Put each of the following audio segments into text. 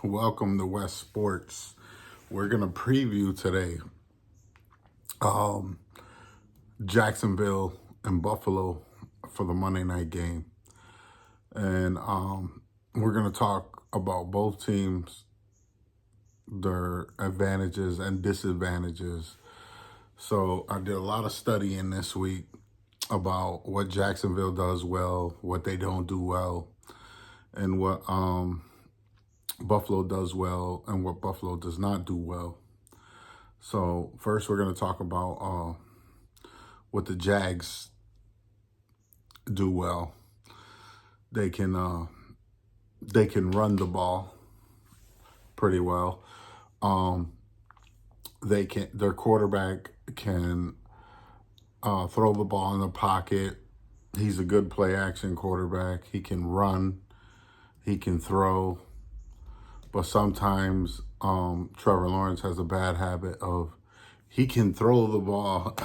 Welcome to West Sports. We're going to preview today Jacksonville and Buffalo for the Monday night game. And we're going to talk about both teams, their advantages and disadvantages. So I did a lot of studying this week about what Jacksonville does well, what they don't do well, and what Buffalo does well and what Buffalo does not do well. So first we're going to talk about what the Jags do well. They can run the ball pretty well. Their quarterback can throw the ball in the pocket. He's a good play action quarterback. He can run, he can throw. But sometimes Trevor Lawrence has a bad habit of he can throw the ball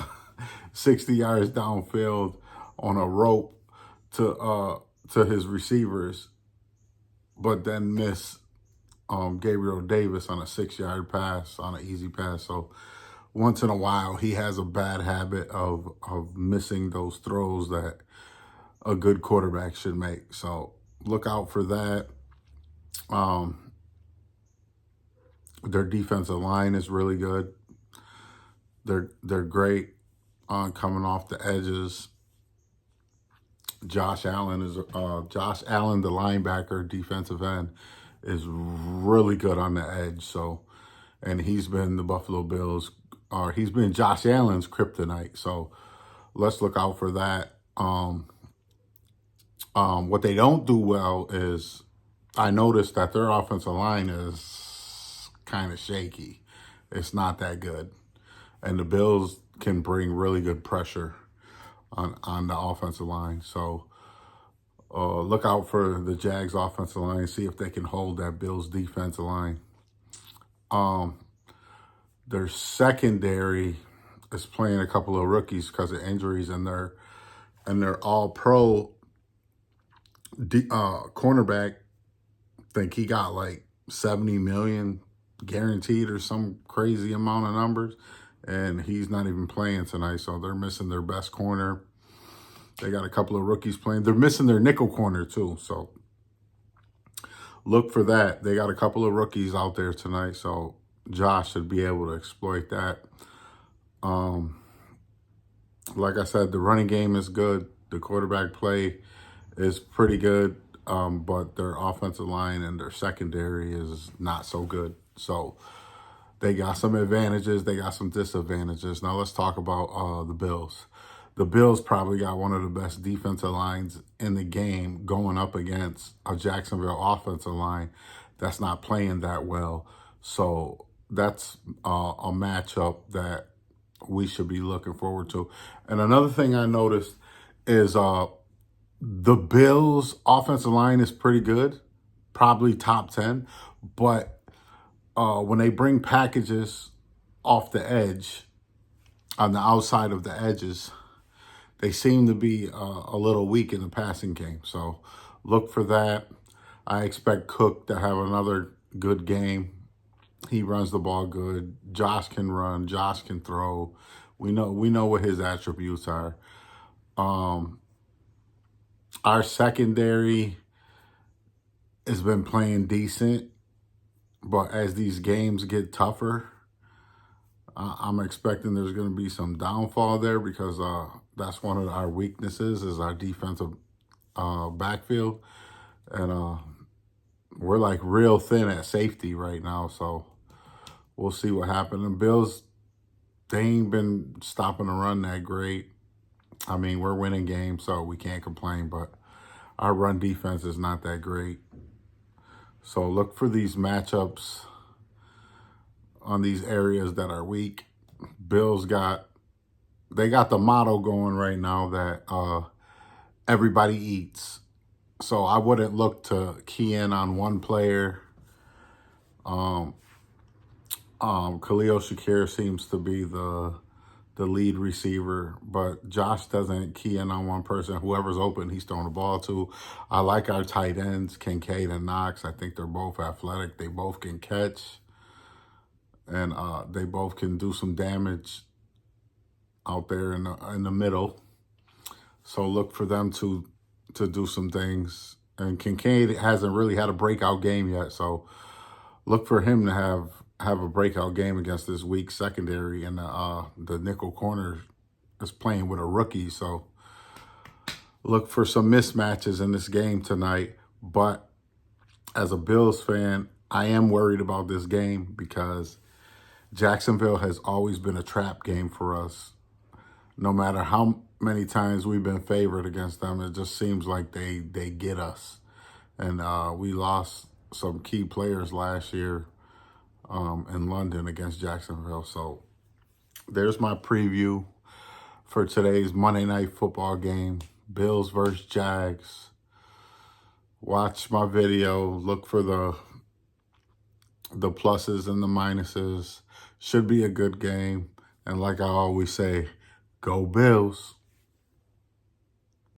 60 yards downfield on a rope to his receivers, but then miss Gabriel Davis on a 6-yard pass, on an easy pass. So once in a while, he has a bad habit of missing those throws that a good quarterback should make. So look out for that. Their defensive line is really good. They're great on coming off the edges. Josh Allen, the linebacker, defensive end, is really good on the edge. So, and he's been the Buffalo Bills, or he's been Josh Allen's kryptonite. So let's look out for that. What they don't do well is I noticed that their offensive line is kind of shaky. It's not that good. And the Bills can bring really good pressure on the offensive line. So look out for the Jags offensive line, see if they can hold that Bills defensive line. Their secondary is playing a couple of rookies because of injuries, and they're all-pro cornerback. I think he got like $70 million guaranteed or some crazy amount of numbers, and he's not even playing tonight. So they're missing their best corner. They got a couple of rookies playing. They're missing their nickel corner too. So look for that. They got a couple of rookies out there tonight. So Josh should be able to exploit that. Like I said, the running game is good. The quarterback play is pretty good. But their offensive line and their secondary is not so good. So they got some advantages. They got some disadvantages. Now let's talk about the Bills. The Bills probably got one of the best defensive lines in the game going up against a Jacksonville offensive line that's not playing that well. So that's a matchup that we should be looking forward to. And another thing I noticed is the Bills' offensive line is pretty good, probably top 10. But when they bring packages off the edge, on the outside of the edges, they seem to be a little weak in the passing game. So look for that. I expect Cook to have another good game. He runs the ball good. Josh can run. Josh can throw. We know what his attributes are. Our secondary has been playing decent, but as these games get tougher, I'm expecting there's going to be some downfall there because that's one of our weaknesses is our defensive backfield. And we're like real thin at safety right now, so we'll see what happens. And Bills, they ain't been stopping the run that great. I mean, we're winning games, so we can't complain, but our run defense is not that great. So look for these matchups on these areas that are weak. Bills got the motto going right now that everybody eats. So I wouldn't look to key in on one player. Khalil Shakir seems to be the the lead receiver, but Josh doesn't key in on one person. Whoever's open, he's throwing the ball to. I like our tight ends, Kincaid and Knox. I think they're both athletic. They both can catch, and they both can do some damage out there in the middle. So look for them to do some things. And Kincaid hasn't really had a breakout game yet, so look for him to have a breakout game against this weak secondary. And the nickel corner is playing with a rookie, so look for some mismatches in this game tonight. But as a Bills fan, I am worried about this game because Jacksonville has always been a trap game for us. No matter how many times we've been favored against them, it just seems like they get us. And we lost some key players last year in London against Jacksonville. So there's my preview for today's Monday Night Football game, Bills versus Jags. Watch my video. Look for the pluses and the minuses. Should be a good game. And like I always say, go Bills.